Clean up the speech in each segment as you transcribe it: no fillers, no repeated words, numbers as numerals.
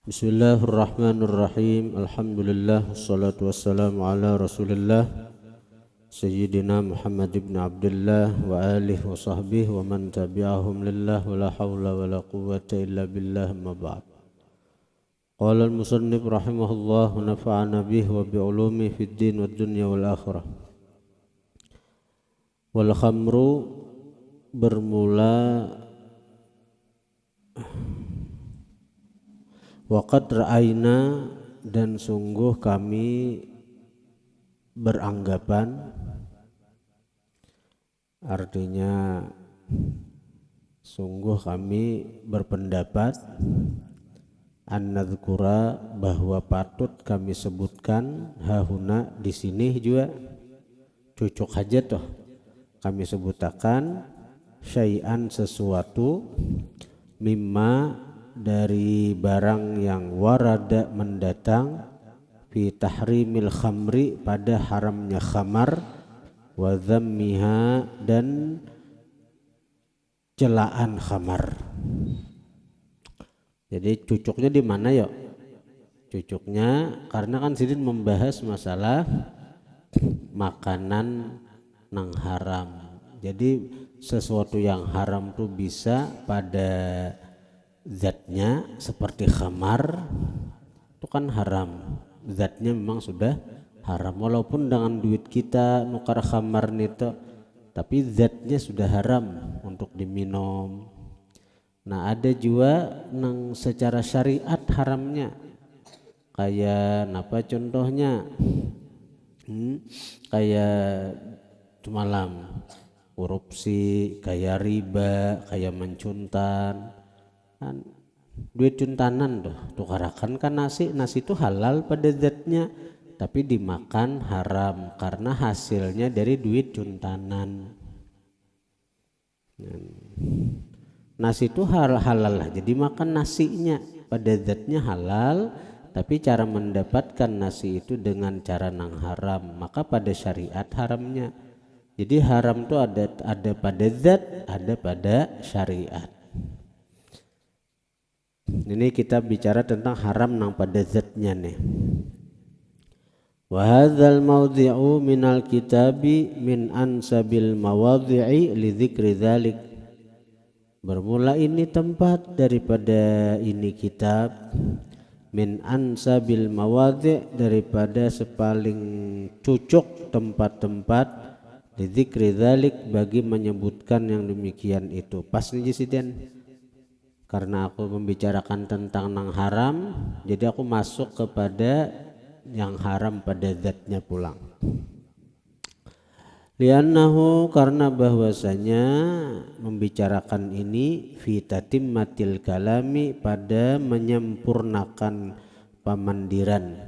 Bismillahirrahmanirrahim. Alhamdulillah wassalatu wassalamu ala Rasulillah Sayyidina Muhammad ibn Abdullah wa alihi wa sahbihi wa man tabi'ahum lillah wa la hawla wa la quwwata illa billah amma ba'd. Qala al-musannif rahimahullah wa nafa'ana bihi wa bi'ulumihi fid din wad dunya wal akhirah. Wal khamru bermula waqad ra'ayna dan sungguh kami beranggapan, artinya sungguh kami berpendapat, an-nadzkura bahwa patut kami sebutkan hahuna di sini juga cocok aja toh kami sebutakan syai'an sesuatu mimma dari barang yang warada mendatang fi tahrimil khamri pada haramnya khamar wa dhammiha dan celaan khamar. Jadi cucuknya di mana ya? Cucuknya karena kan sidin membahas masalah makanan nang haram. Jadi sesuatu yang haram tuh bisa pada zatnya seperti khamar itu kan haram, zatnya memang sudah haram walaupun dengan duit kita nukar khamar nito, tapi zatnya sudah haram untuk diminum. Nah ada juga nang secara syariat haramnya, kayak apa contohnya, kayak malam korupsi, kayak riba, kayak mencuntan. Kan duit cuntanan tuh tukarakan kan nasi itu halal pada zatnya tapi dimakan haram karena hasilnya dari duit cuntanan. Nasi itu halal aja dimakan, nasinya pada zatnya halal tapi cara mendapatkan nasi itu dengan cara nang haram, maka pada syariat haramnya. Jadi haram tuh ada pada zat, ada pada syariat. Ini kita bicara tentang haram nang pada zatnya nih. Wa hadzal mawdhi'u minal kitabi min ansabil mawadhi'i li dzikri dzalik. Bermula ini tempat daripada ini kitab, min ansabil mawadhi' daripada sepaling cucuk tempat-tempat li dzikri dzalik bagi menyebutkan yang demikian itu. Pas nih Jisiden. Karena aku membicarakan tentang nang haram, jadi aku masuk kepada yang haram pada zatnya pulang. Liannahu karena bahwasanya membicarakan ini fi tatimmatil kalami pada menyempurnakan pemandiran,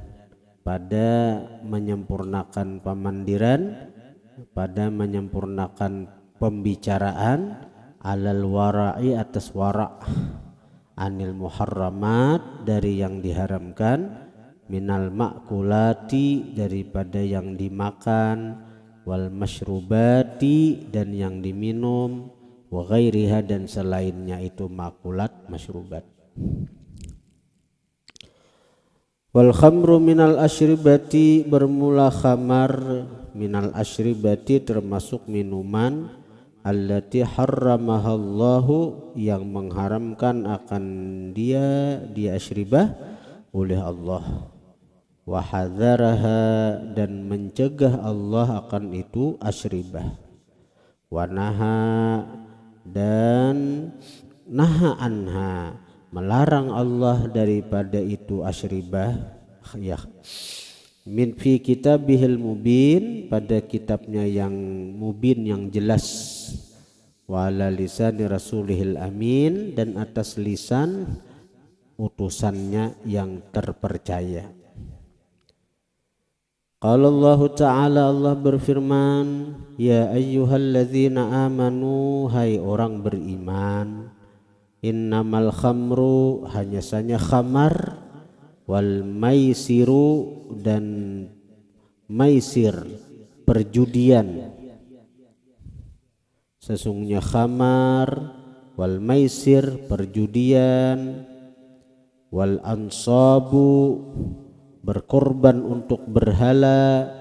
pada menyempurnakan pembicaraan alal wara'i atas wara' anil muharramat dari yang diharamkan, minal ma'kulati daripada yang dimakan, wal masyrubati dan yang diminum, wa ghairiha dan selainnya itu makulat masyrubat. Wal khamru minal asyribati bermula khamar minal asyribati termasuk minuman allati harramahallahu yang mengharamkan akan dia asyribah oleh Allah, wa hadzaraha dan mencegah Allah akan itu asyribah, wa naha dan naha anha melarang Allah daripada itu asyribah ya min fi kitabihil mubin pada kitabnya yang mubin yang jelas, wa ala lisani rasulihil amin dan atas lisan utusannya yang terpercaya. Qala Allah Ta'ala, Allah berfirman, ya ayyuhalladzina amanu hai orang beriman, innamal khamru hanya saja khamar, wal maisiru dan maisir perjudian, sesungguhnya khamar wal maisir perjudian, wal ansabu berkorban untuk berhala,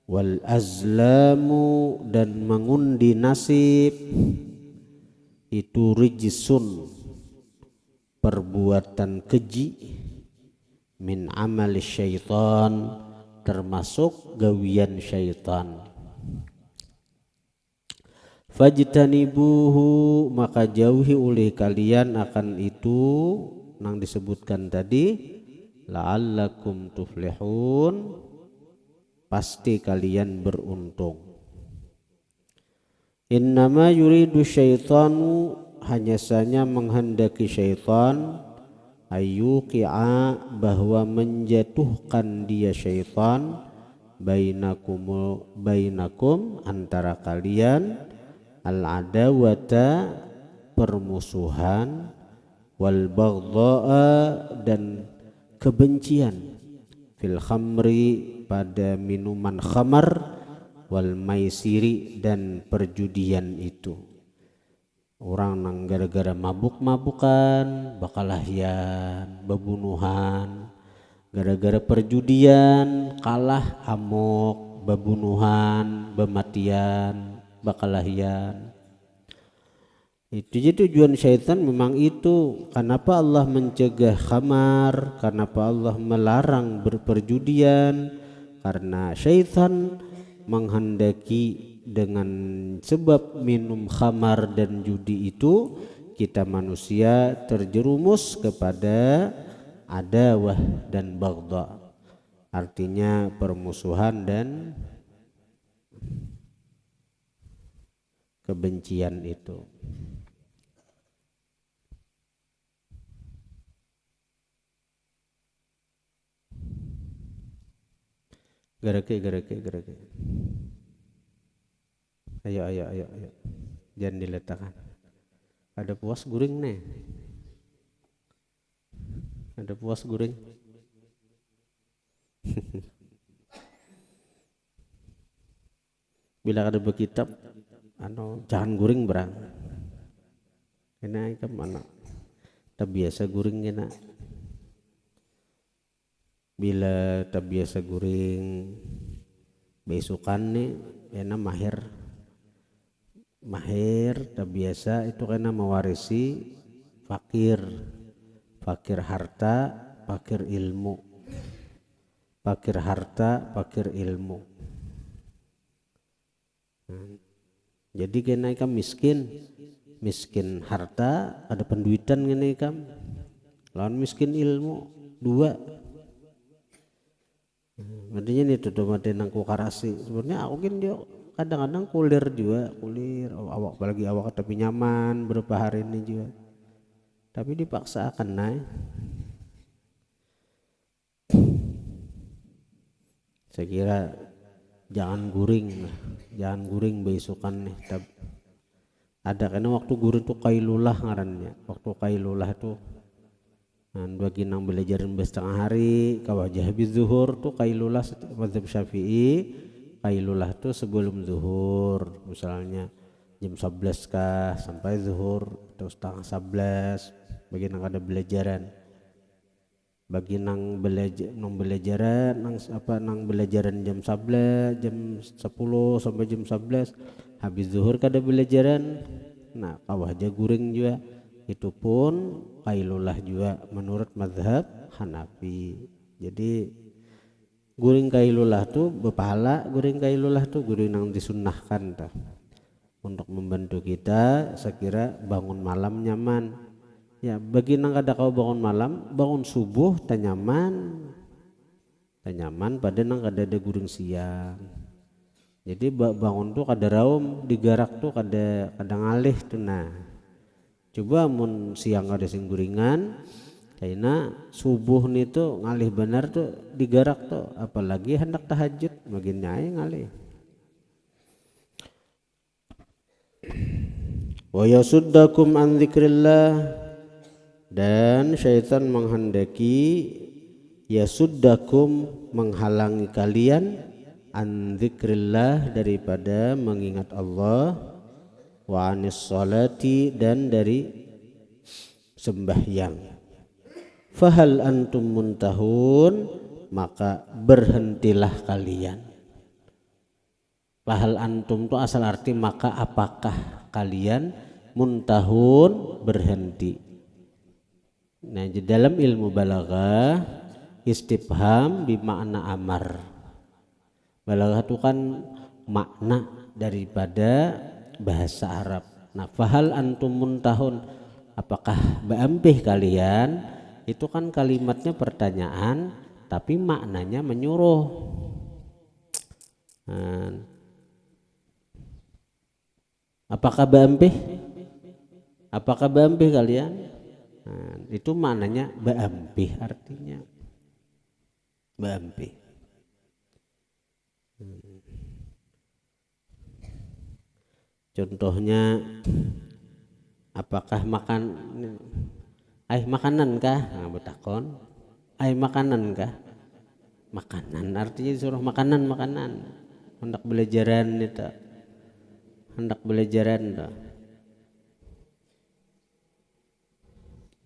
wal azlamu dan mengundi nasib, itu rijsun perbuatan keji, min amali syaitan termasuk gawian syaitan. Fajtanibuhu maka jauhi oleh kalian akan itu nang disebutkan tadi, la'allakum tuflihun pasti kalian beruntung. Innama yuridu syaitanu hanya saja menghendaki syaitan, ayyuqi'a bahwa menjatuhkan dia syaitan, bainakum antara kalian, al-adawata permusuhan, wal baghdha'a dan kebencian, fil khamri pada minuman khamar, wal maisiri dan perjudian itu. Orang nang gara-gara mabuk-mabukan bakalahian, bebunuhan, gara-gara perjudian kalah amok, bebunuhan, bematian, bakalahian. Itu jadi tujuan syaitan memang itu. Kenapa Allah mencegah khamar? Kenapa Allah melarang berperjudian? Karena syaitan menghendaki dengan sebab minum khamar dan judi itu kita manusia terjerumus kepada adawah dan baghdha, artinya permusuhan dan kebencian itu. Gereke. Ayo. Jangan diletakkan. Ada puas guring nih. Ada puas guring. Bila ada berkitab, jangan guring berang. Kena ikam mana? Tak biasa guring kena. Bila tak biasa guring besukan nih enak mahir tak biasa itu karena mewarisi fakir harta, fakir ilmu, fakir harta, fakir ilmu. Jadi kena ikam miskin harta ada penduitan kena ikam, lawan miskin ilmu dua. Artinya itu tuh mati nangku karasi. Sebenarnya aku kan dia kadang-kadang kulir awak apalagi awak tapi nyaman berapa hari ini juga. Tapi dipaksa akan naik. Saya kira jangan guring besukan nih. Ada karena waktu guring tuh kailulah ngarannya. Waktu kailulah tuh bagi nang belajaran setengah hari kawajah habis zuhur tuh kailulah mazhab Syafi'i. Kailulah tuh sebelum zuhur, misalnya jam 11 kah sampai zuhur atau setengah 11. Bagi nang ada belajaran, bagi nang belajaran jam 11, jam 10 sampai jam 11 habis zuhur kada belajaran. Nah kawajah guring juga. Itu pun kailulah juga menurut mazhab Hanafi. Jadi guring kailulah tuh berpahala, guring kailulah tuh guring yang disunnahkan tuh untuk membantu kita sekira bangun malam nyaman. Ya bagi nang kada kau bangun malam, bangun subuh tak nyaman pada nang kada ada guring siang. Jadi bangun tuh kada raum digarak tuh kada ngalih tuh. Nah coba mun siang ada sing guringan, karena subuh nih tuh ngalih benar tuh digarak tuh, apalagi hendak tahajud makin nyai ngalih. Wa yasuddakum an dzikrillah, dan syaitan menghendaki yasuddakum menghalangi kalian an dzikrillah daripada mengingat Allah, wa anis salati dan dari sembahyang. Fahal antum muntahun, maka berhentilah kalian. Fahal antum itu asal arti maka apakah kalian, muntahun berhenti. Nah, di dalam ilmu balaghah istifham bimakna amar. Balaghah itu kan makna daripada bahasa Arab. Nah, fahal antum muntahun, apakah berampih kalian, itu kan kalimatnya pertanyaan tapi maknanya menyuruh. Nah, apakah berampih? Apakah berampih kalian? Nah, itu maknanya berampih, artinya berampih. Contohnya, apakah makanan kah? Nah, betakon, makanan kah? Makanan artinya disuruh makanan. Hendak belajaran itu. Hendak belajaran itu.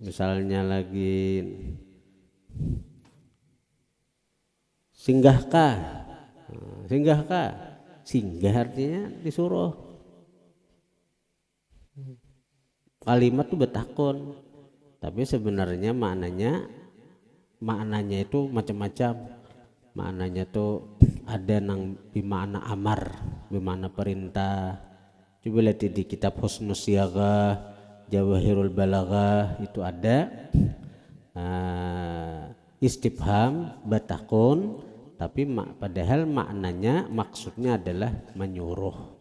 Misalnya lagi singgahkah? Singgahkah? Singgah artinya disuruh. Kalimat itu betakon, tapi sebenarnya maknanya itu macam-macam. Maknanya tuh ada nang bimakna amar, bimakna perintah. Coba lihat di kitab Husnus Siyaghah, Jawahirul Balaghah, itu ada istifham batakun, tapi padahal maknanya, maksudnya adalah menyuruh.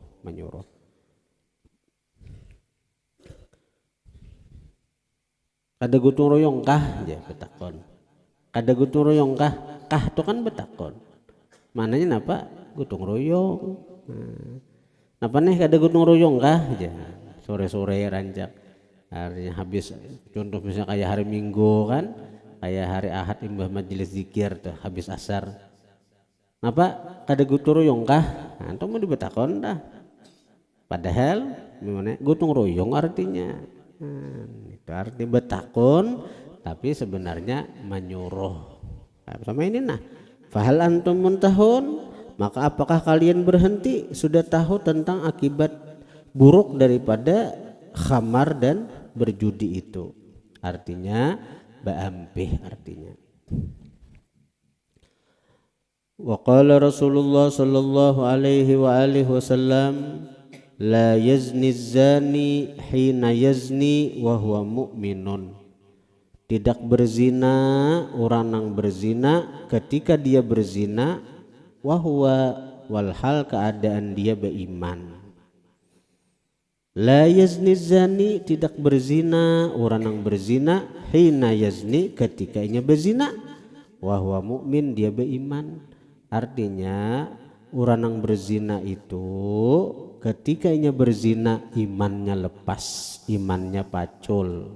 Kada gotong royong kah? Ya betakon. Kada gotong royong kah? Kah itu kan betakon. Mananya napa? Gotong royong. Napa nih kada gotong royong kah? Ya sore-sore rancak. Artinya habis, contoh misalnya kayak hari Minggu kan, kayak hari Ahad imbah majelis zikir tuh habis asar. Napa? Kada gotong royong kah? Nah, itu mau dibetakon dah. Padahal gimana? Gotong royong artinya. Itu arti betakon, tapi sebenarnya menyuruh. Sama ini nah, fahal antum muntahun, maka apakah kalian berhenti, sudah tahu tentang akibat buruk daripada khamar dan berjudi itu. Artinya baampih artinya. Wa qala Rasulullah sallallahu alaihi wa alihi wasallam, la yazni zani hina yazni wa huwa mu'minun. Tidak berzina orang yang berzina ketika dia berzina, wahwa walhal keadaan dia beriman. La yazni zani, tidak berzina orang yang berzina, hina yazni, ketika ia berzina, wahwa mu'min, dia beriman. Artinya orang yang berzina itu ketika ia berzina imannya lepas, imannya pacul.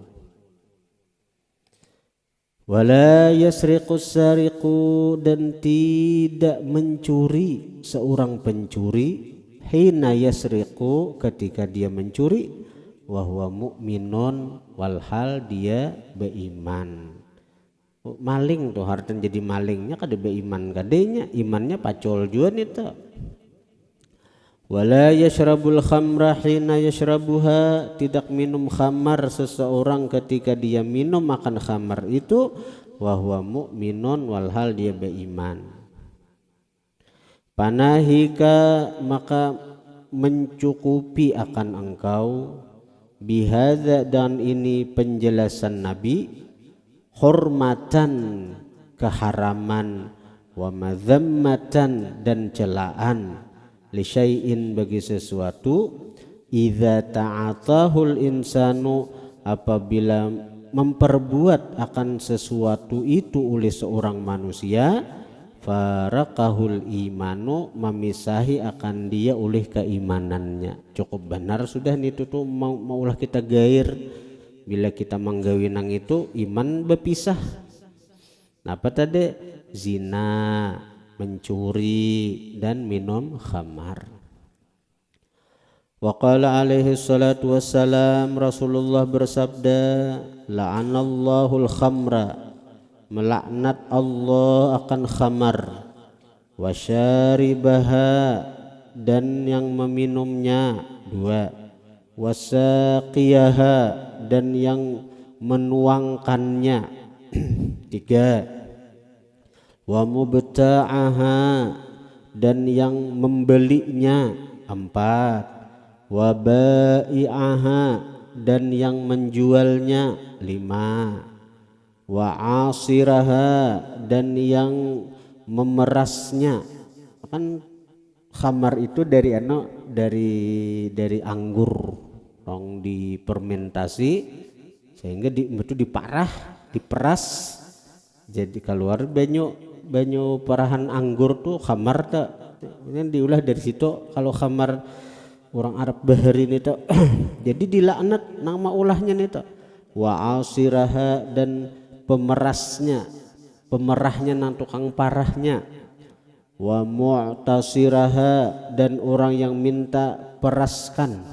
Wala yasriqus sariqu, dan tidak mencuri seorang pencuri, hina yasriqu, ketika dia mencuri, wa huwa mu'minun, walhal dia beriman. Maling tuh harta jadi malingnya kada beriman, kadenya imannya pacol juga nih tuh. Wala yashrabul khamra hina yashrabuha, tidak minum khamar seseorang ketika dia minum makan khamar itu, wa huwa mu'minun, walhal dia beriman. Panahika, maka mencukupi akan engkau, bihadza, dan ini penjelasan Nabi, hormatan, keharaman, wa madzammatan, dan celaan, li syai'in, bagi sesuatu, idza ta'atahul insanu, apabila memperbuat akan sesuatu itu oleh seorang manusia, farakahul imanu, memisahi akan dia oleh keimanannya. Cukup benar sudah itu tuh maulah kita gair, bila kita menggawinang itu iman berpisah. Apa tadi? Zina, mencuri, dan minum khamar. Wa qala alaihi salatu wassalam, Rasulullah bersabda, la'anallahul khamra, melaknat Allah akan khamar, wasyaribaha dan yang meminumnya, 2, wasaqiyaha dan yang menuangkannya, 3, wa mubta'aha dan yang membelinya, 4, wa bai'aha dan yang menjualnya, 5, wa asiraha dan yang memerasnya. Kan khamar itu dari dari anggur dong, difermentasi sehingga itu diperas jadi keluar banyu parahan anggur tuh khamar tuh. Ini diulah dari situ. Kalau khamar orang Arab bahari ini tuh jadi dilaknat nama ulahnya nih tuh. Wa asiraha dan pemerahnya nang tukang parahnya, wa mu'tasiraha dan orang yang minta peraskan,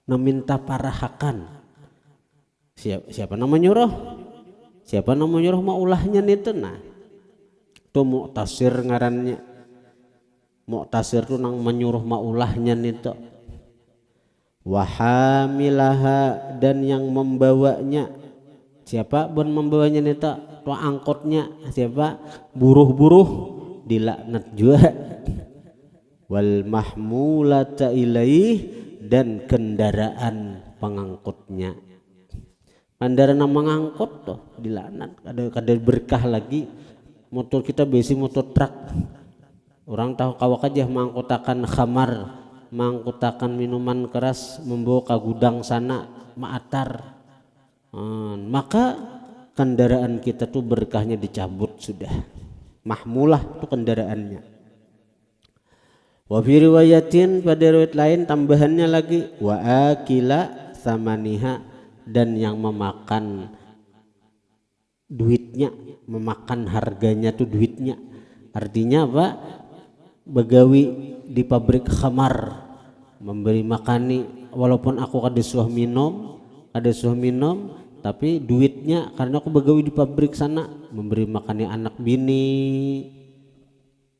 meminta parahakan. Siapa nama nyuruh maulahnya itu. Nah itu mu'tasir ngarannya. Mu'tasir itu nang menyuruh maulahnya itu. Wa hamilaha dan yang membawanya. Siapa bon membawanya neta? Tuh angkotnya siapa? Buruh-buruh dilaknat juga. Wal mahmulata ilaih dan kendaraan pengangkutnya. Kendaraan mengangkut tuh dilaknat. Ada berkah lagi. Motor kita besi motor truk. Orang tahu kawak aja mengangkutakan khamar, mengangkutakan minuman keras, membawa ke gudang sana, maatar. Maka kendaraan kita tuh berkahnya dicabut sudah. Mahmulah tuh kendaraannya. Wa fi riwayatin, pada riwayat lain tambahannya lagi, wa akila samaniha dan yang memakan duitnya, memakan harganya tuh duitnya. Artinya apa? Begawi di pabrik khamar memberi makani, walaupun aku kada suah minum tapi duitnya karena aku begawi di pabrik sana memberi makannya anak bini,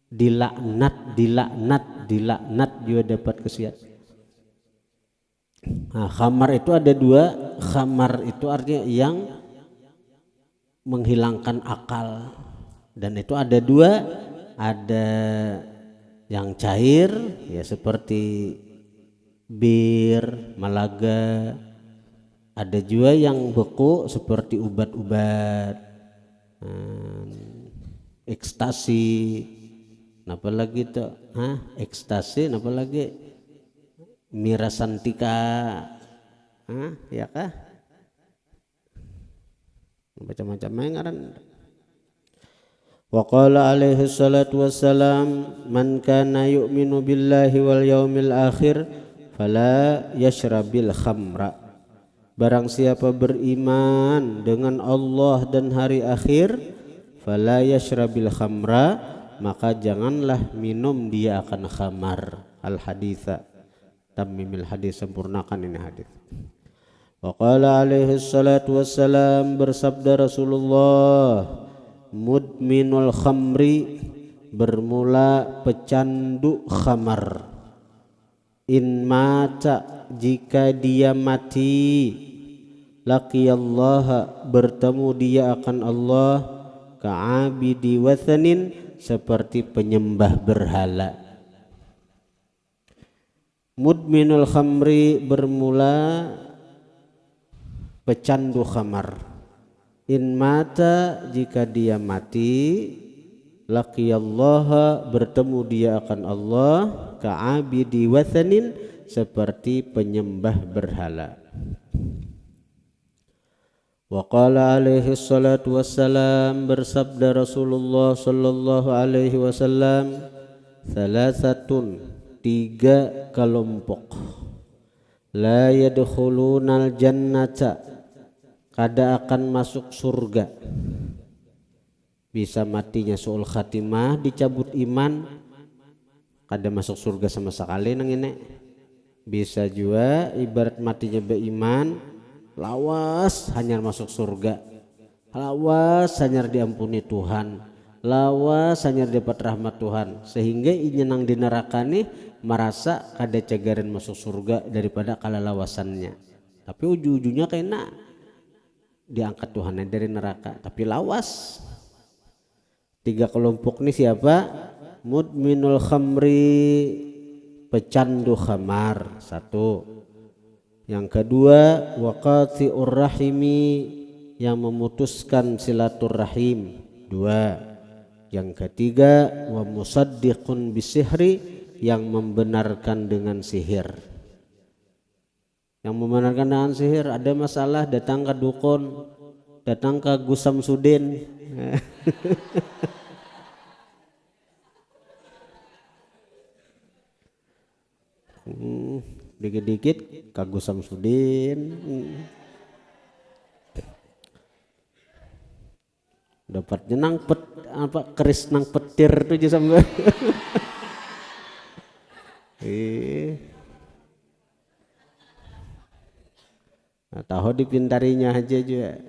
dilaknat juga dapat kesiat. Nah, khamar itu ada 2. Khamar itu artinya yang menghilangkan akal, dan itu ada 2, ada yang cair ya seperti bir, malaga. Ada juga yang beku seperti ubat-ubat, ekstasi, apa lagi tuh? Ekstasi, apa lagi? Mirasantika, ya kah? Macam-macam yang ngaran. Wa qala alaihi salatu wassalam, man kana yu'minu billahi wal yaumil akhir fala yashrabil khamra. Barang siapa beriman dengan Allah dan hari akhir, fala yashrabil khamra, maka janganlah minum dia akan khamar. Al haditha tammimil hadis, sempurnakan ini hadis. Wa qala alaihi salatu wassalam, bersabda Rasulullah, mudminul khamri, bermula pecandu khamar, in mata, jika dia mati, laqiyallaha, bertemu dia akan Allah, ka'abidi wathanin, seperti penyembah berhala. Mudminul khamri, bermula pecandu khamar, in mata, jika dia mati, laqiyallaha, bertemu dia akan Allah, ka'abidi wathanin, seperti penyembah berhala. Wa qala alaihi salatu wassalam, bersabda Rasulullah sallallahu alaihi wasallam, salasatun, 3 kelompok, la yadkhulunal jannata, kada akan masuk surga. Bisa matinya suul khatimah, dicabut iman, kada masuk surga sama sekali nang ini. Bisa juga ibarat matinya beriman, lawas hanya masuk surga. lawas sanyar diampuni Tuhan, lawas sanyar dapat rahmat Tuhan, sehingga nyenang di neraka nih merasa kada cagaran masuk surga daripada kalalawasannya. Tapi ujung-ujungnya kena diangkat Tuhan dari neraka, tapi lawas. 3 kelompok ini siapa? Mudminul khamri, pecandu khamar, 1. Yang kedua waqati'ur rahimi, yang memutuskan silaturahim, 2. Yang ketiga wa musaddiqun bisihri, yang membenarkan dengan sihir. Yang membenarkan dengan sihir, ada masalah datang ke dukun, datang ke Gus Samsudin. Dikit-dikit ke Gus Samsudin. Dapat nyenang keris nang petir tuh aja sampai. Nah, tahu dipintarinya aja juga.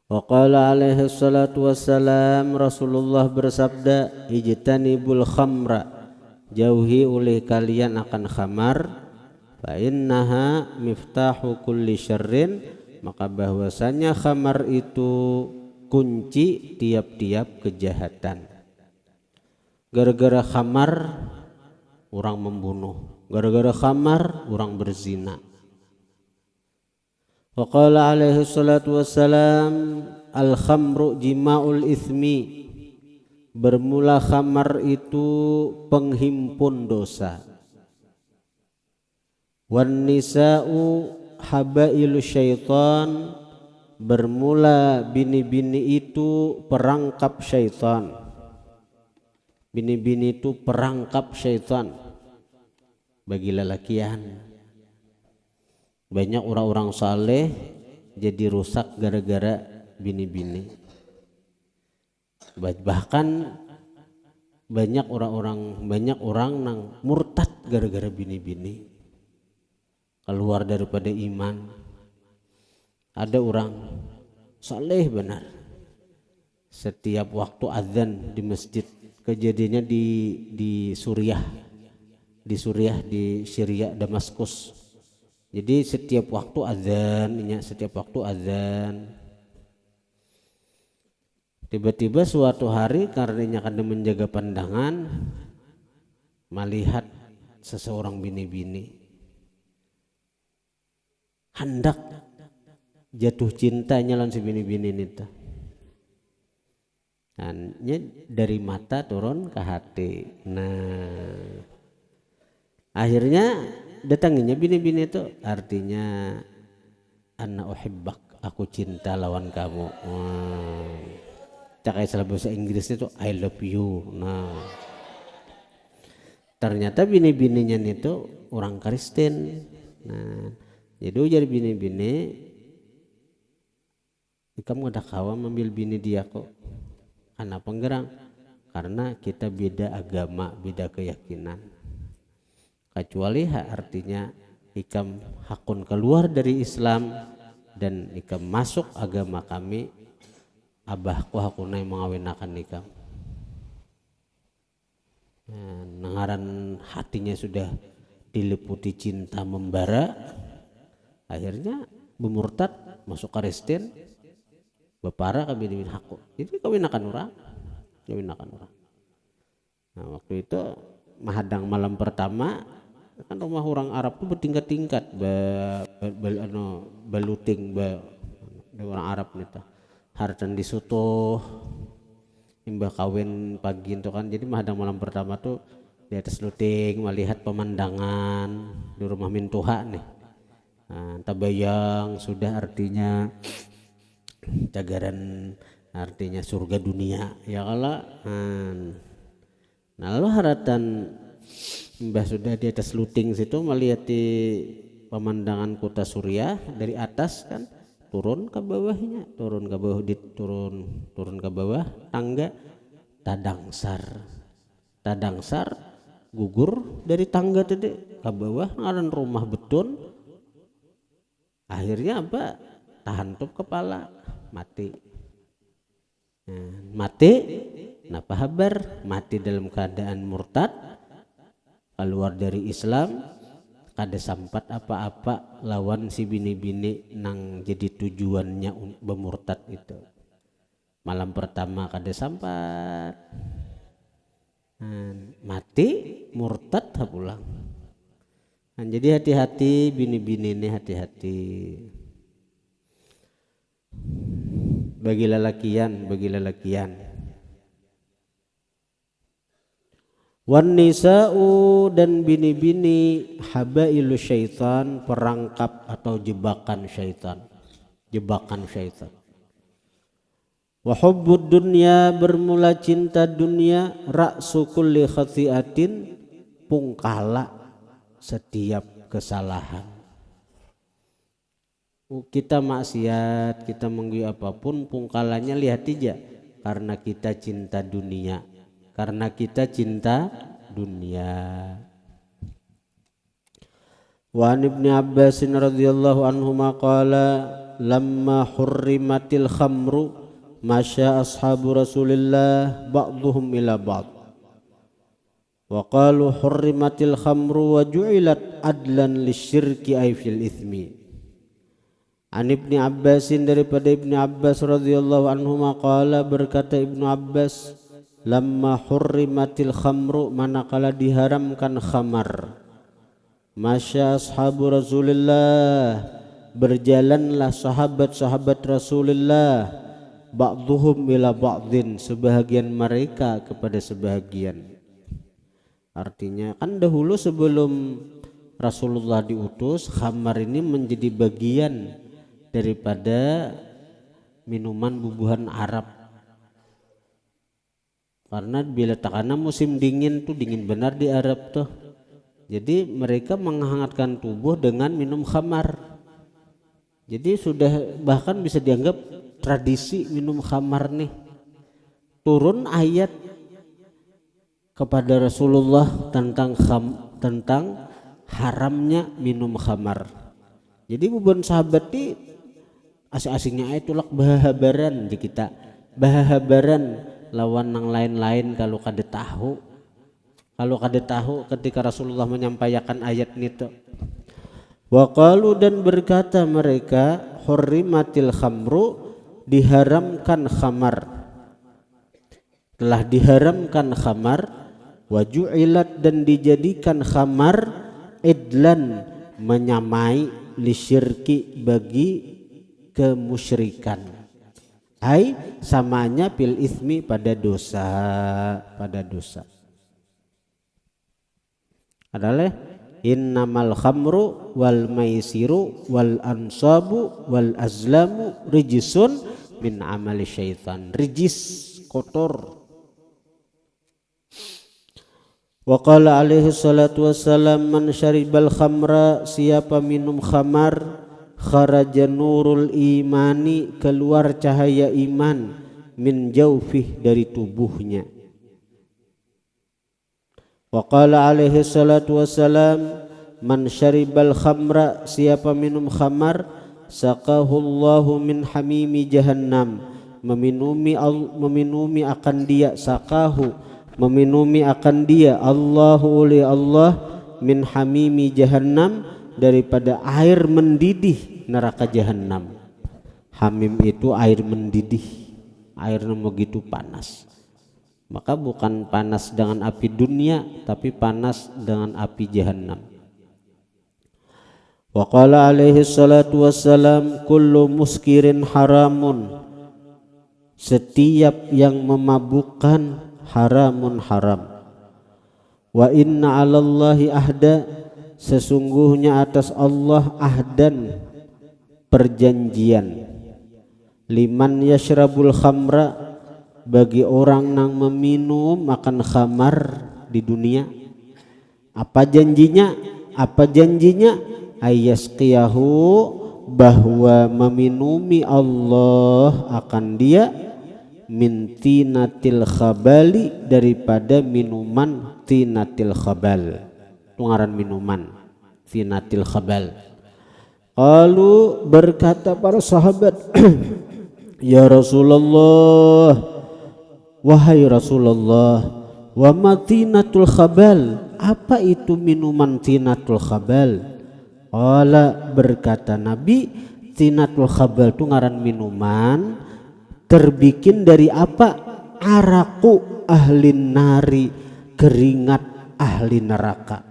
Wa qala alaihi salatu wassalam, Rasulullah bersabda, ijtanibul khamra, jauhi oleh kalian akan khamar, fa innaha miftahu kulli syarrin, maka bahwasanya khamar itu kunci tiap-tiap kejahatan. Gara-gara khamar orang membunuh, gara-gara khamar orang berzina. Wa qala alaihi salatu wassalam, al khamru jima'ul ithmi, bermula khamar itu penghimpun dosa. Wan nisa'u habailu syaitan, bermula bini-bini itu perangkap syaitan. Bini-bini itu perangkap syaitan bagi lelakian. Banyak orang-orang saleh jadi rusak gara-gara bini-bini. Bahkan banyak orang nang murtad gara-gara bini-bini, keluar daripada iman. Ada orang saleh benar, setiap waktu azan di masjid, kejadiannya di Suriah di Syria Damaskus. Jadi setiap waktu azan, tiba-tiba suatu hari karenanya kada menjaga pandangan, melihat seseorang bini-bini, hendak jatuh cintanya lawan si bini-bini itu. Hanya dari mata turun ke hati. Nah, akhirnya datanginya bini-bini itu, artinya ana uhibbak, aku cinta lawan kamu. Cakai salah bahasa Inggris itu I love you. Nah, ternyata bini-bininya itu orang Kristen. Nah, jadi bini-bini, kamu ada kawan ambil bini dia kok. Kenapa penggerang? Karena kita beda agama, beda keyakinan. Kecuali artinya ikam hakun keluar dari Islam dan ikam masuk agama kami, abahku hakunai mengawinakan ikam. Nah, nengaran hatinya sudah diliputi cinta membara, akhirnya bemurtad masuk Kristen, bepara kami dimin hakun. Jadi kawinakan orang. Nah, waktu itu mahadang malam pertama, kan rumah orang Arab itu bertingkat-tingkat, baluting orang Arab itu hartan disutuh, imbah kawin pagi itu kan. Jadi mahadang malam pertama tuh di atas luting melihat pemandangan di rumah mintuha nih. Nah, tabayang sudah artinya cagaran, artinya surga dunia ya kala. Nah, lalu haratan mbah sudah di atas luting situ melihat di pemandangan kota Suriah dari atas kan, turun ke bawahnya, turun ke bawah tangga, tadangsar gugur dari tangga tadi ke bawah, ngaran rumah betun, Akhirnya apa? Tahantup kepala, mati. Mati, napa habar? Mati dalam keadaan murtad, keluar dari Islam, kada sampat apa-apa lawan si bini-bini nang jadi tujuannya bermurtad itu. Malam pertama kada sampat, mati murtad pulang. Jadi hati-hati bini-bini ini, hati-hati. Bagi lelakian. Wan nisa'u dan bini-bini habailu syaitan, perangkap atau jebakan syaitan. Wa hubbud dunya, bermula cinta dunia, ra'su kulli khati'atin, pungkala setiap kesalahan. Kita maksiat, kita menggui apapun, pungkalanya lihat aja, karena kita cinta dunia. Wa an Ibnu Abbas radhiyallahu anhuma qala lamma hurrimatil khamru masya ashabu Rasulillah ba'dhum ila ba'd wa qalu hurrimatil khamru wa ju'ilat adlan lisyirki ay fil ithmi. An Ibnu Abbasin, daripada Ibnu Abbas radhiyallahu anhuma qala, berkata Ibnu Abbas, lamma hurrimatil khamru, manakala diharamkan khamar, masya ashabu Rasulillah, berjalanlah sahabat-sahabat Rasulullah, ba'dhuhum ila ba'dhin, sebahagian mereka kepada sebahagian. Artinya kan dahulu sebelum Rasulullah diutus, khamar ini menjadi bagian daripada minuman bubuhan Arab. Karena bila takana musim dingin tuh, dingin benar di Arab tuh. Jadi mereka menghangatkan tubuh dengan minum khamar. Jadi sudah bahkan bisa dianggap tradisi minum khamar nih. Turun ayat kepada Rasulullah tentang haramnya minum khamar. Jadi bubuhan sahabat ini asing-asingnya itu lak bahabaran di kita, bahabaran lawan nang lain-lain kalau kada tahu. Kalau kada tahu ketika Rasulullah menyampaikan ayat itu. Wa qalu, dan berkata mereka, hurrimatil khamru, diharamkan khamar. Telah diharamkan khamar, wa ju'ilat, dan dijadikan khamar, idlan, menyamai, lisyirki, bagi kemusyrikan. Ai samanya fil ismi, pada dosa. Adalah innamal khamru wal maisiru wal ansabu wal azlamu rijsun min amali syaitan. Rijis, kotor. Wa qala alaihi salatu wassalam, man syaribal khamra, siapa minum khamar, kharaja nurul imani, keluar cahaya iman, min jaufih, dari tubuhnya. Wa qala alaihi salatu wassalam, man syaribal khamra, siapa minum khamar, saqahullahu min hamimi jahannam, meminumi akan dia, saqahu, meminumi akan dia, Allahu li Allah, min hamimi jahannam, daripada air mendidih neraka jahannam. Hamim itu air mendidih, airnya begitu panas. Maka bukan panas dengan api dunia, tapi panas dengan api jahannam. Wa qala alaihi salatu wassalam, kullu muskirin haramun, setiap yang memabukkan haramun haram. Wa inna 'alallahi ahda, sesungguhnya atas Allah ahdan, perjanjian. Liman yashrabul khamra, bagi orang yang meminum makan khamar di dunia. Apa janjinya? Ayasqiyahu, bahwa meminumi Allah akan dia, min tinatil khabali, daripada minuman tinatil khabal. Tungaran minuman tinatil khabal. Qalu, berkata para sahabat, ya Rasulullah, wahai Rasulullah, wa ma tinatul khabal, apa itu minuman tinatul khabal? Qala, berkata Nabi, tinatul khabal itu ngaran minuman terbikin dari apa? Araku ahlin nari, keringat ahli neraka,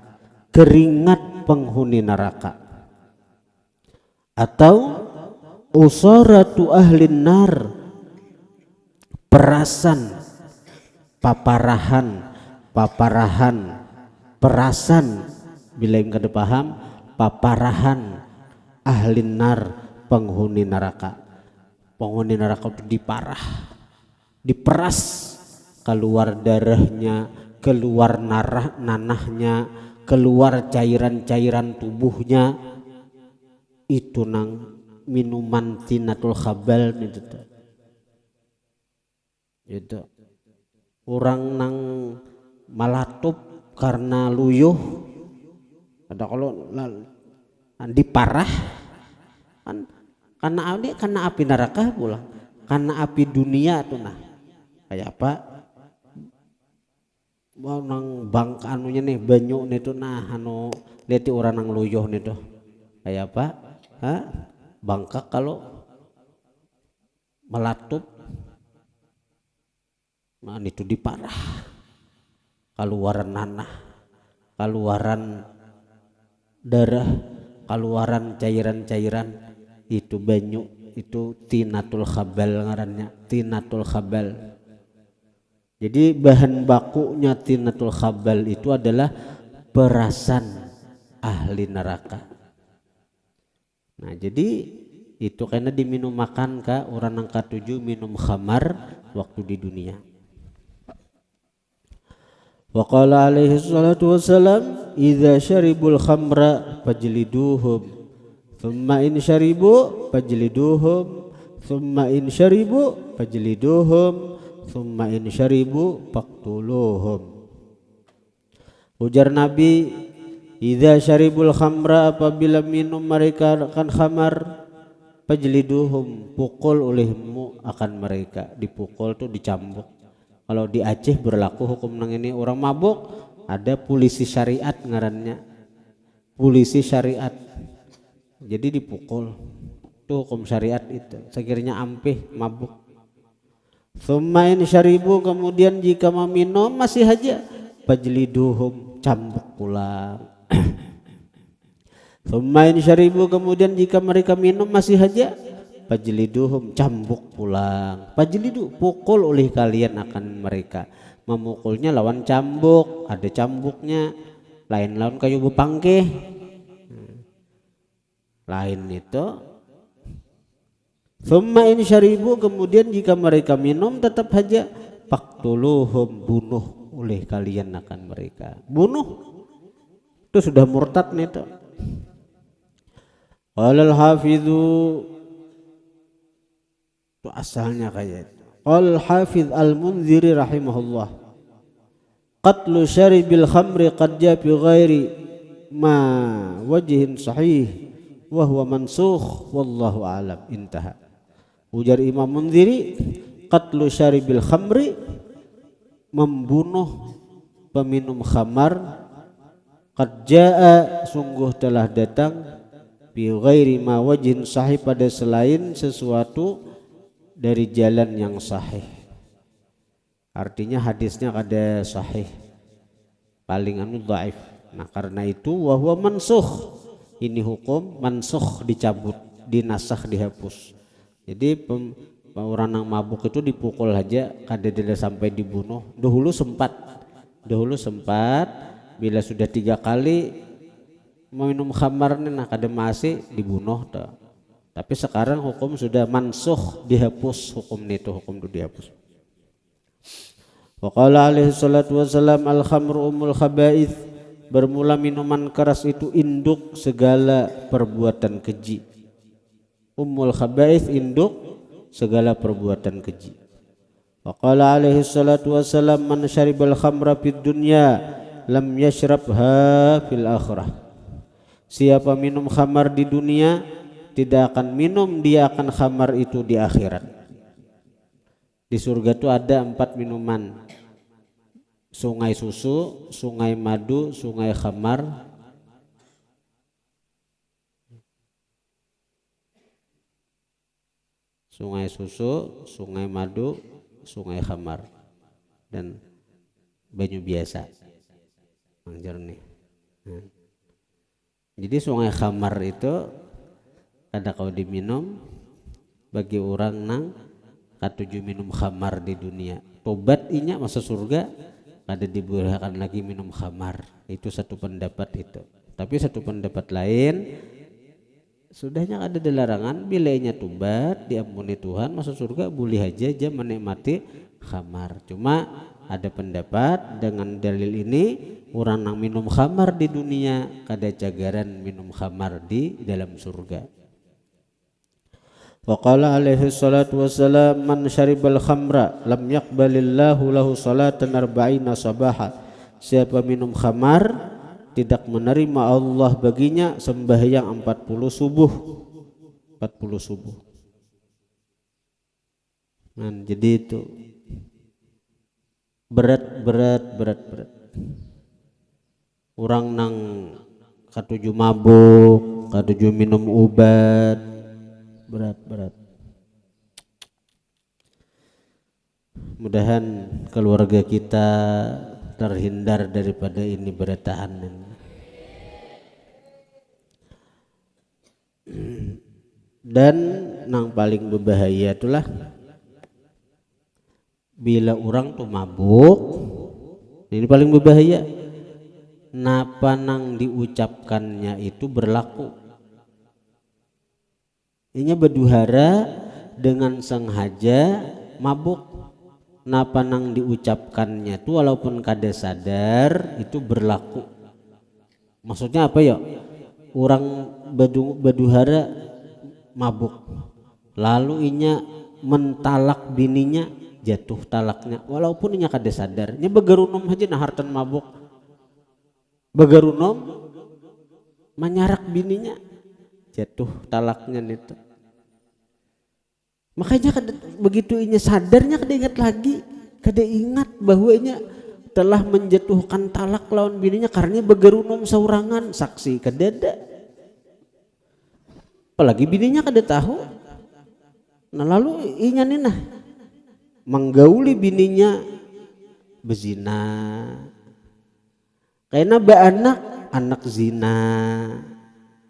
keringat penghuni neraka. Atau usaratu ahlin nar, perasan, paparahan, perasan, bila yang kada paham, paparahan ahlin nar, penghuni neraka. Penghuni neraka itu diperas, keluar darahnya, keluar nanahnya, keluar cairan-cairan tubuhnya. Itu nang minuman tinatul khabal itu orang nang malatup karena luyuh, ada kalau diparah kan karena api neraka pula, karena api dunia tuh nah kayak apa mau nang bangka anunya nih banyu nih tuh nah anu lihat orang nang luyuh nih tuh kayak apa bangkak kalau melatup, nah itu diparah, keluaran nanah, keluaran darah, keluaran cairan-cairan, itu banyu, itu tinatul khabal ngarannya, tinatul khabal. Jadi bahan bakunya tinatul khabal itu adalah perasan ahli neraka. Nah jadi itu karena diminum makan ka orang yang ketujuh minum khamar waktu di dunia. Wa qala alaihi salatu wassalam, idza syaribul khamra fajliduhum thumma in syaribu fajliduhum thumma in syaribu fajliduhum thumma in syaribu faqtuluhum. Ujar Nabi, idza syaribul khamra, apabila minum mereka akan khamar, fajliduhum, pukul olehmu akan mereka. Dipukul tuh dicambuk. Kalau di Aceh berlaku hukum nang ini, orang mabuk ada polisi syariat ngarannya, polisi syariat, jadi dipukul, itu hukum syariat itu. Sekiranya ampih mabuk. Tsumma in syaribu, kemudian jika meminum masih aja, fajliduhum, cambuk pulang. Tsumma in syaribu, kemudian jika mereka minum masih aja, fajliduhum, cambuk pulang. Fajlidu, pukul oleh kalian akan mereka. Memukulnya lawan cambuk, ada cambuknya, lain lawan kayu bepangkeh, lain itu. Tsumma in syaribu, kemudian jika mereka minum tetap aja, faqtuluhum, bunuh oleh kalian akan mereka. Bunuh, itu sudah murtad nih tuh. Qala al-hafidhu, itu asalnya kayak itu. Qala al-hafidh al-Munziri rahimahullah, qatlu syaribil khamri qad jaa bi ghairi ma wajhin sahih wa huwa mansukh wallahu a'lam. Intaha. Ujar Imam Munziri, qatlu syaribil khamri, membunuh peminum khamar, qad jaa, sungguh telah datang, bi ghairi ma wajhin sahih, pada selain sesuatu dari jalan yang sahih. Artinya hadisnya kada sahih, paling dhaif. Nah karena itu wa huwa mansukh, ini hukum mansukh, dicabut, dinasakh, dihapus. Jadi orang yang mabuk itu dipukul aja, kada tidak sampai dibunuh. Dahulu sempat bila sudah 3 kali minum khamar nih, nah kada masih dibunuh tuh. Tapi sekarang hukum sudah mansukh, dihapus hukum itu, hukum itu dihapus. Wa qala alaihi salatu wassalam, al khamru umul khaba'ith, bermula minuman keras itu induk segala perbuatan keji. Ummul khaba'ith, induk segala perbuatan keji. Wa qala alaihi salatu wassalam, man syaribal khamra fid dunya lam yashrabha fil akhirah. Siapa minum khamar di dunia, tidak akan minum dia akan khamar itu di akhirat. Di surga itu ada 4 minuman: sungai susu, sungai madu, sungai khamar, sungai susu, sungai madu, sungai khamar, dan banyu biasa yang jernih. Jadi sungai khamar itu kada kau diminum bagi orang nang katuju minum khamar di dunia. Tobat inya masuk surga, kada dibolehkan lagi minum khamar. Itu satu pendapat itu. Tapi satu pendapat lain, sudahnya ada larangan, bila inya tobat diampuni Tuhan masuk surga, boleh aja menikmati khamar. Cuma ada pendapat dengan dalil ini orang yang minum khamar di dunia kada cagaran minum khamar di dalam surga. Wa qala alaihi salatu wassalam man syaribal khamra lam yaqbalillahu lahu salatan 40 sabaha. Siapa minum khamar tidak menerima Allah baginya sembahyang 40 subuh. 40 subuh. Jadi itu berat. Orang nang katuju mabuk, katuju minum obat, berat. Mudahan keluarga kita terhindar daripada ini bertahan. Dan nang paling berbahaya itulah bila orang tuh mabuk, ini paling berbahaya. Napa nang diucapkannya itu berlaku. Inya berduhara dengan sengaja mabuk. Napa nang diucapkannya itu walaupun kada sadar itu berlaku. Maksudnya apa ya? Orang berduhara mabuk, lalu inya mentalak bininya, jatuh talaknya walaupun inya kada sadar. Nya begerunum aja nah hartan mabuk, begerunum menyarak bininya, jatuh talaknya itu. Makanya begitu inya sadarnya kada ingat lagi, kada ingat bahwa inya telah menjatuhkan talak lawan bininya karena begerunum saurangan, saksi kada ada. Apalagi bininya kada tahu. Nah lalu inya nih menggauli bininya bezina. Karena anak zina.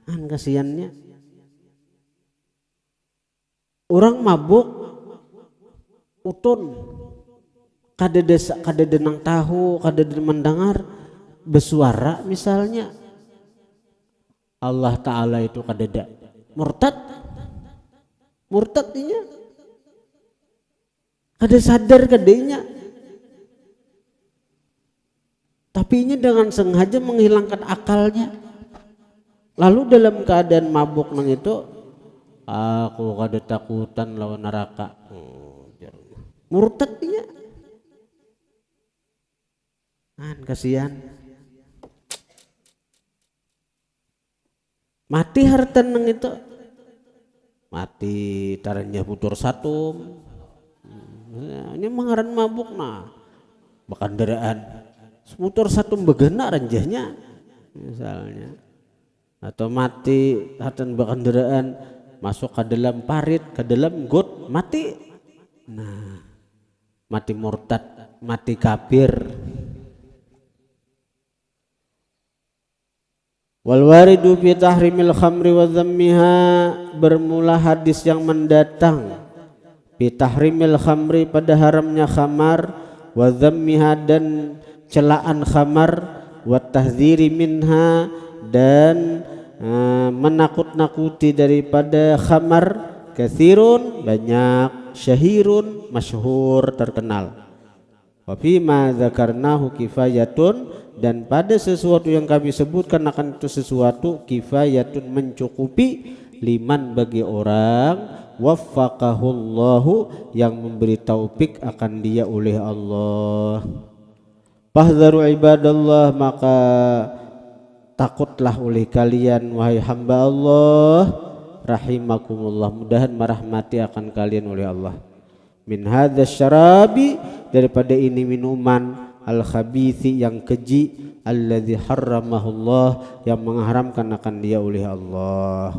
Kasihannya. Orang mabuk utun kada denang tahu, kada mendengar bersuara misalnya Allah Ta'ala itu kada ada murtad inya kada sadar kadanya, tapi inya dengan sengaja menghilangkan akalnya. Lalu dalam keadaan mabuk nang itu, aku kada takutan lawan neraka. Murtad inya. Kasihan. Mati hartan nang itu. Mati taranya putur satu. Ini mengaran mabuk nah. Bakandaraan. Putur satu begena ranjahnya misalnya. Atau mati hartan bakandaraan masuk ke dalam parit, ke dalam got, mati. Nah, mati murtad, mati kafir. Wal waridu fi tahrimil khamri wa dhammiha, bermula hadis yang mendatang fi tahrimil khamri, pada haramnya khamar, wa dhammiha, dan celaan khamar, wa tahdziri minha, dan menakut-nakuti daripada khamar, katsirun, banyak, syahirun, masyhur, terkenal. Wa fi ma dzakarnahu kifayatun, dan pada sesuatu yang kami sebutkan akan itu sesuatu kifayatun, mencukupi, liman, bagi orang waffaqahullahu, yang memberi taufik akan dia oleh Allah. Fahdharu ibadallah, maka takutlah oleh kalian wahai hamba Allah rahimakumullah, mudahan merahmati akan kalian oleh Allah. Min hadzal syarabi, daripada ini minuman, al khabithi yang keji, alladzi harramahullah, yang mengharamkan akan dia oleh Allah.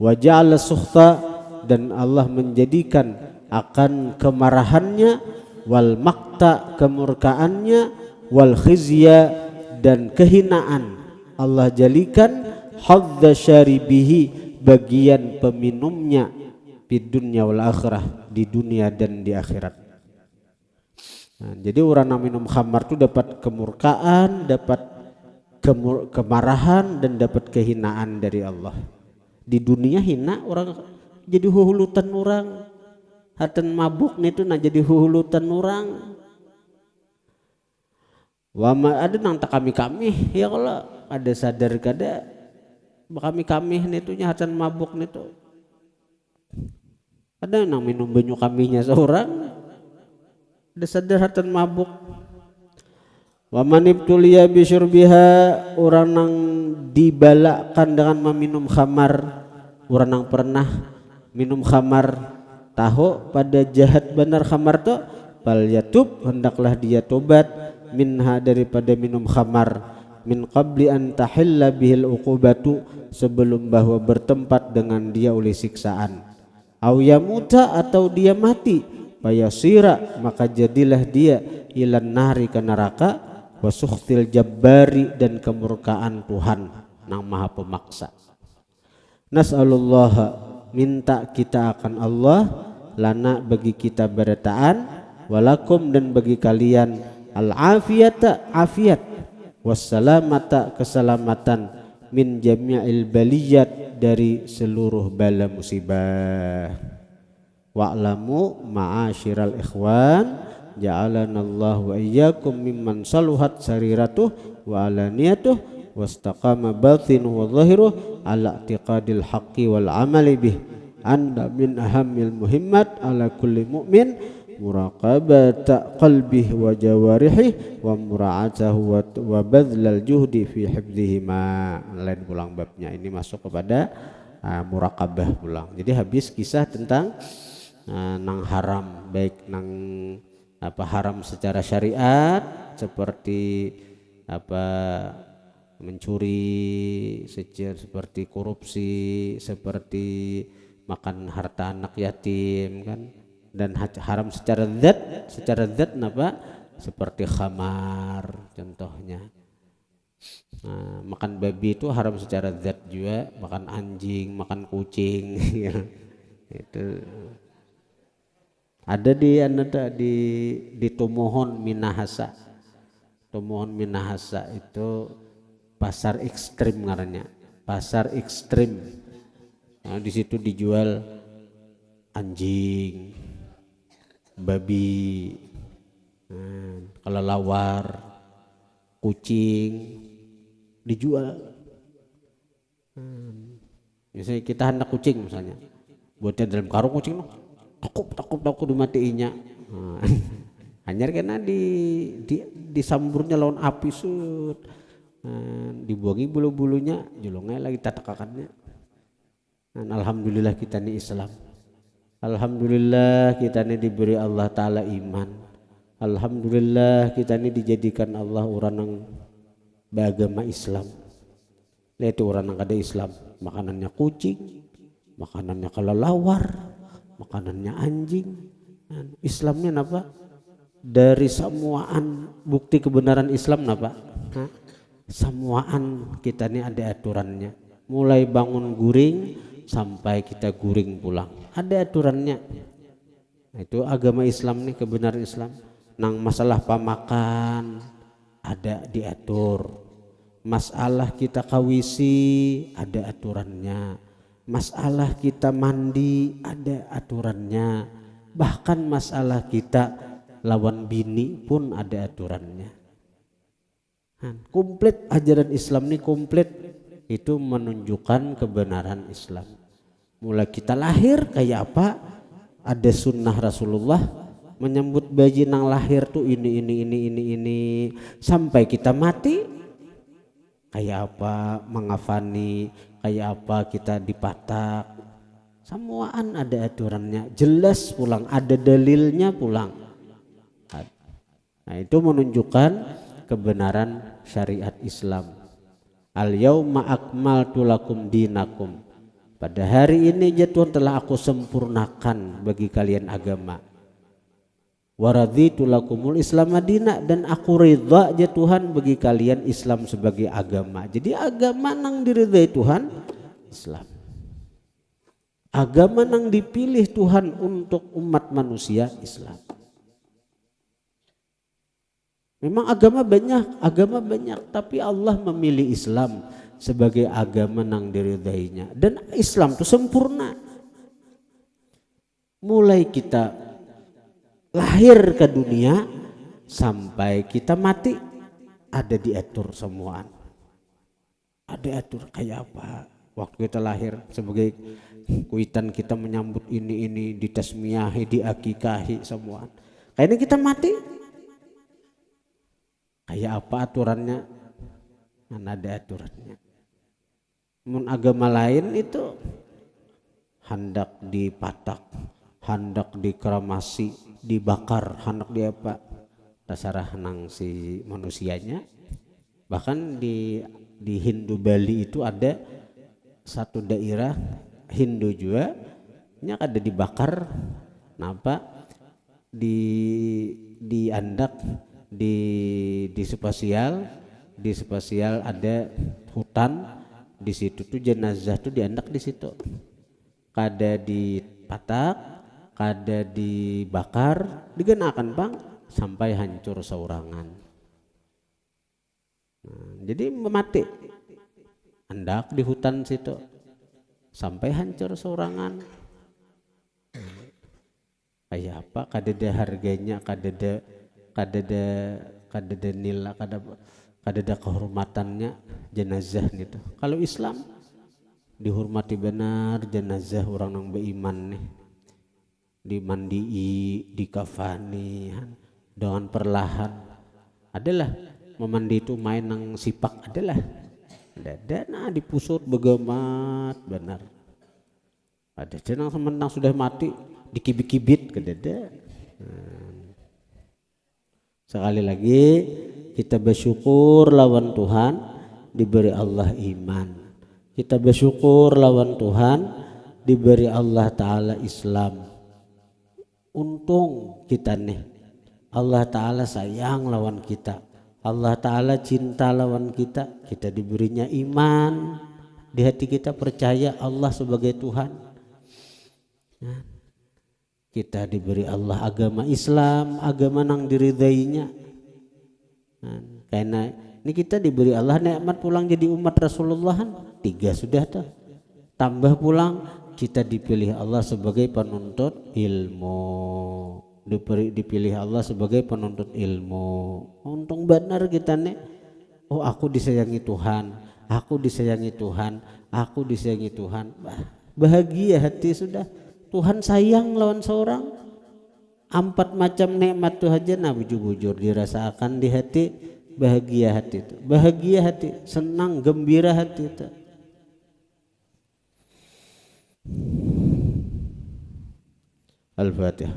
Wa ja'ala sukhta, dan Allah menjadikan akan kemarahannya, wal makta, kemurkaannya, wal khizya, dan kehinaan, Allah jadikan hadza syaribihi, bagian peminumnya, di dunia wal akhirah, di dunia dan di akhirat. Nah, jadi orang yang minum khamar itu dapat kemurkaan, dapat kemarahan, dan dapat kehinaan dari Allah. Di dunia hina orang, jadi huhulutan orang, hatan mabuk itu nah jadi huhulutan orang. Wama ada nang tak kami ya, kalau ada sadar kada kami nitunya hatan mabuk nitu. Ada nang minum banyu kaminya seorang, ada sadar hatan mabuk. Wa man ibtuliya bisyurbiha, orang nang dibalakan dengan meminum khamar, orang nang pernah minum khamar tahu pada jahat benar khamar tu, fal yatub, hendaklah dia tobat, minha, daripada minum khamar, min qabli an tahilla bihil uqubatu, sebelum bahwa bertempat dengan dia oleh siksaan, au yamuta, atau dia mati, fayasira, maka jadilah dia ilan nari, ke neraka, wasukhtil jabbari, dan kemurkaan Tuhan nang maha pemaksa. Nas'alullah, minta kita akan Allah, lana, bagi kita berataan, walakum, dan bagi kalian, al-afiyata, afiat, wassalamata, keselamatan, min jami'il baliyat, dari seluruh bala musibah. Wa'lamu ma'asyiral ikhwan, ja'alanallahu wa iyyakum mimman saluhat sariratuh wa alaniyatuh wastaqama batinuhu wa zahiruh ala i'tiqadil haqqi wal amali bih, anda min ahamil muhimmat ala kulli mu'min muraqabata qalbihi wa jawarihi wa mura'atahu wa badlal juhdi fi hifdzihima. Lain pulang babnya, ini masuk kepada muraqabah pulang. Jadi habis kisah tentang nang haram, baik nang haram secara syariat seperti mencuri, seperti korupsi, seperti makan harta anak yatim kan, dan haram secara zat napa, seperti khamar contohnya. Makan babi itu haram secara zat juga, makan anjing, makan kucing itu ada di Tomohon Minahasa. Tomohon Minahasa itu pasar ekstrim ngarannya, pasar ekstrim. Nah, di situ dijual anjing, babi, kelelawar, kucing dijual. Misalnya kita hendak kucing misalnya, buatnya dalam karung kucing, takut dimatiinya. Hanyar kena disamburnya lawan api sud, dibuangi bulu-bulunya, julungnya lagi tatakakannya. Dan alhamdulillah kita ini Islam. Alhamdulillah kita ini diberi Allah Ta'ala iman. Alhamdulillah kita ini dijadikan Allah orang yang beragama Islam. Lihat orang yang ada Islam, makanannya kucing, makanannya kelelawar, makanannya anjing. Islamnya apa? Dari semuaan bukti kebenaran Islam apa? Semuaan kita ini ada aturannya. Mulai bangun guring sampai kita guring pulang, ada aturannya. Nah, itu agama Islam nih, kebenaran Islam. Nang masalah pamakan ada diatur, masalah kita kawisi ada aturannya, masalah kita mandi ada aturannya, bahkan masalah kita lawan bini pun ada aturannya. Komplit ajaran Islam ini komplit. Itu menunjukkan kebenaran Islam. Mulai kita lahir kayak apa, ada sunnah Rasulullah menyambut bayi nang lahir tuh ini sampai kita mati kayak apa mengafani, kayak apa kita dipatak, semuaan ada aturannya, jelas pulang, ada dalilnya pulang. Nah itu menunjukkan kebenaran syariat Islam. Al-yauma akmaltu lakum dinakum. Pada hari ini ya Tuhan telah aku sempurnakan bagi kalian agama. Waraditu lakumul Islam madina, dan aku ridha ya Tuhan bagi kalian Islam sebagai agama. Jadi agama nang diridhai Tuhan Islam. Agama nang dipilih Tuhan untuk umat manusia Islam. Memang agama banyak, tapi Allah memilih Islam sebagai agama nang diridhainya, dan Islam itu sempurna. Mulai kita lahir ke dunia sampai kita mati ada diatur semuaan. Ada atur kayak apa? Waktu kita lahir sebagai kuitan kita menyambut ini ditasmiyahi, diakikahi semuaan. Kayaknya kita mati kayak apa aturannya? Mana ada aturannya. Mun agama lain itu hendak dipatak, hendak dikeramasi, dibakar, hendak di apa, dasarah nang si manusianya. Bahkan di Hindu Bali itu ada satu daerah Hindu juga nya ada dibakar, napa di andak di spasial ada hutan, di situ tuh jenazah tuh diandak di situ, kada dipatak, kada dibakar, digenakan bang sampai hancur saurangan. Nah, jadi mati andak di hutan situ sampai hancur saurangan. Kayak apa? Kada ada harganya, kada ada nilai, kada ada kehormatannya jenazah itu. Kalau Islam dihormati benar jenazah orang yang beriman nih, dimandii, dikafani dengan perlahan. Adalah memandi itu main nang sipak adalah dana dipusut begemat benar. Ada jenang semenang sudah mati dikibit-kibit kedada. Sekali lagi kita bersyukur lawan Tuhan diberi Allah iman. Kita bersyukur lawan Tuhan diberi Allah Ta'ala Islam. Untung kita nih, Allah Ta'ala sayang lawan kita, Allah Ta'ala cinta lawan kita. Kita diberinya iman, di hati kita percaya Allah sebagai Tuhan. Nah, kita diberi Allah agama Islam, agama nang diridainya. Nah, karena ini kita diberi Allah nikmat pulang jadi umat Rasulullah 3 sudah tuh. Tambah pulang kita dipilih Allah sebagai penuntut ilmu. Dipilih Allah sebagai penuntut ilmu. Untung benar kita nih. Oh aku disayangi Tuhan, aku disayangi Tuhan, aku disayangi Tuhan. Bahagia hati sudah. Tuhan sayang lawan seorang. 4 macam nikmat tuh aja nah bujur-bujur dirasakan di hati. Bahagia hati itu, bahagia hati, senang, gembira hati itu. Al-Fatihah.